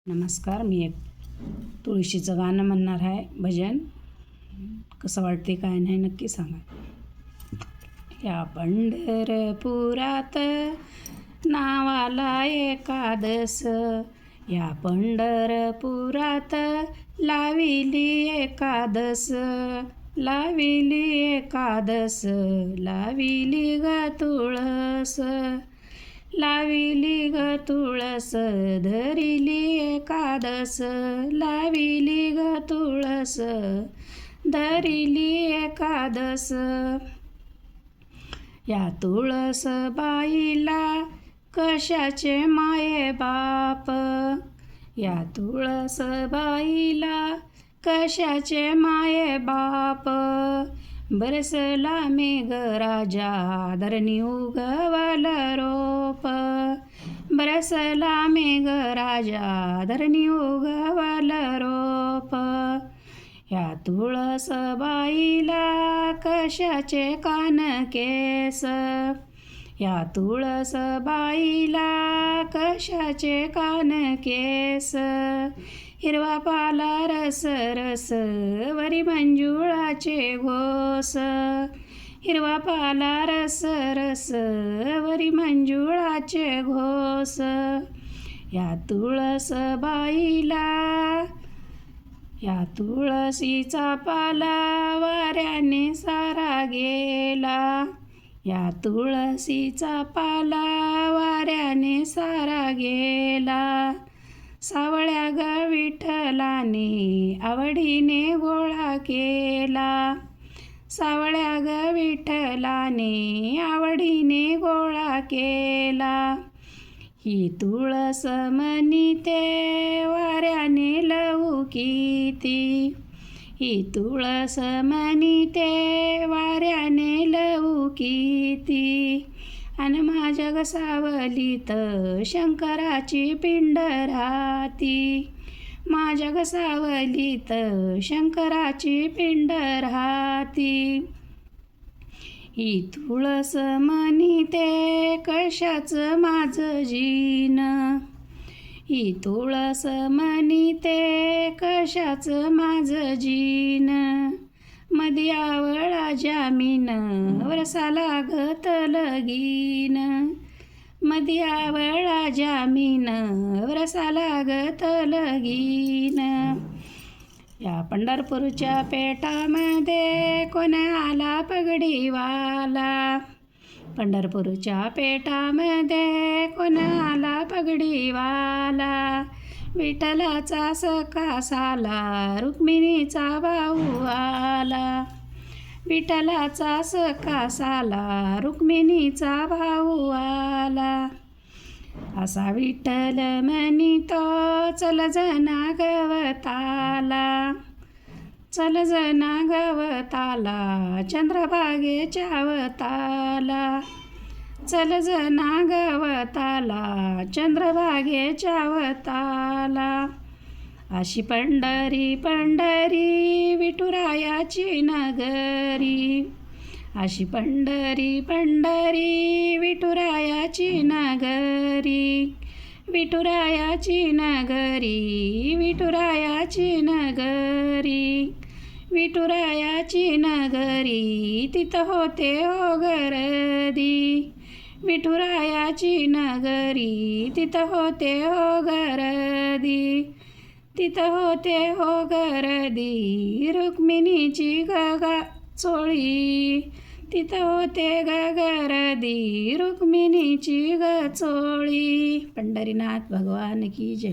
नमस्कार. मी एक तुळशीचं गाणं म्हणणार आहे, भजन. कसं वाटते काय नाही नक्की सांगा. या पंढरपुरात नावाला एकादस, या पंढरपुरात लाविली एकादस, लाविली एकादस, लाविली ग तुळस, लाविली ग तुळस, धरिली एकादस, लाविली ग तुळस, धरिली एकादस. या तुळस बाईला कशाचे माये बाप, या तुळस बाईला कशाचे माये बाप. बरसला मेघ राजा धरणी उगवला रोप, बरसला मेघ राजा धरणी उगवला रोप. या तुळस बाईला कशाचे कान केस, या तुळस बाईला कशाचे कान केस. हिरवा पाला रस रस वरी मंजुळाचे घोस, हिरवा पाला रस रस वरी मंजुळाचे घोस. या तुळस बाईला, या तुळशीचा पाला वाऱ्याने सारा गेला, या तुळशीचा पाला वाऱ्याने सारा गेला. सावळ्या ग विठ्ठलाने आवडीने गोळा केला, सावळ्या ग विठ्ठलाने आवडीने गोळा केला. ही तुळस म्हणीते वाऱ्याने लौकिती, ही तुळस म्हणीते वाऱ्याने लौकिती. अन माझ्या ग सावलीत शंकराची पिंड राहती, माझ्या ग सावलीत शंकराची पिंड राहती. ही तुळस म्हणीते कशाचं माझं जीन, ही तुळस म्हणीते कशाचं माझं जीन. मधी आवळा जामीन वरसा लागत लगीन, मधी आवळा जामीन वरसा लागत लगीन. या पंढरपूरच्या पेटामध्ये कोण आला पगडीवाला, पंढरपूरच्या पेटामध्ये कोण आला पगडीवाला. विठ्ठलाचा सखा साला रुक्मिणीचा भाऊ आला, विठ्ठलाचा सखा साला रुक्मिणीचा भाऊ आला. असा विठ्ठल म्हणितो चल जना गवताला, चल जना गवताला चंद्रभागेच्या वताला, चल जना गवताला चंद्रभागेच्या वताला. अशी पंढरी पंढरी विठुरायाची नगरी, अशी पंढरी पंढरी विठुरायाची नगरी, विठुरायाची नगरी, विठुरायाची नगरी, विठुरायाची नगरी. तिथं होते हो गर्दी, विठुरायाची नगरी, तिथं होते हो गर्दी, तिथं होते हो गर्दी. रुक्मिणीची गगा चोळी, तिथं होते ग गर्दी रुक्मिणीची ग चोळी. पंढरीनाथ भगवान की जय.